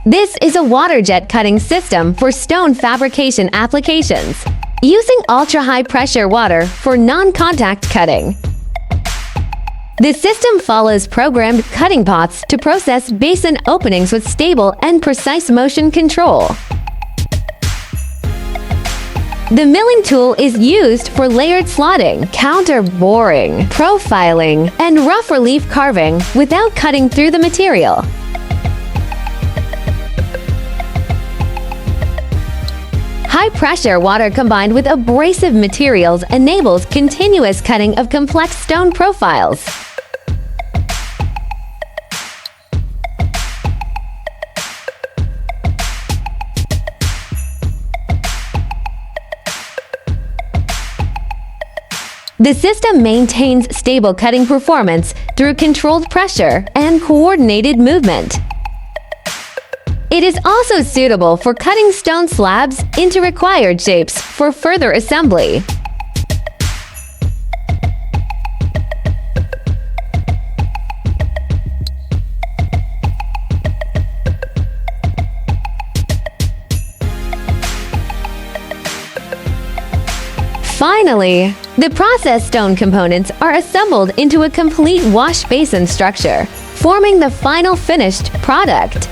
This is a water jet cutting system for stone fabrication applications, using ultra-high pressure water for non-contact cutting. The system follows programmed cutting pots to process basin openings with stable and precise motion control. The milling tool is used for layered slotting, counter boring, profiling, and rough relief carving without cutting through the material. High-pressure water combined with abrasive materials enables continuous cutting of complex stone profiles. The system maintains stable cutting performance through controlled pressure and coordinated movement. It is also suitable for cutting stone slabs into required shapes for further assembly. Finally, the processed stone components are assembled into a complete wash basin structure, forming the final finished product.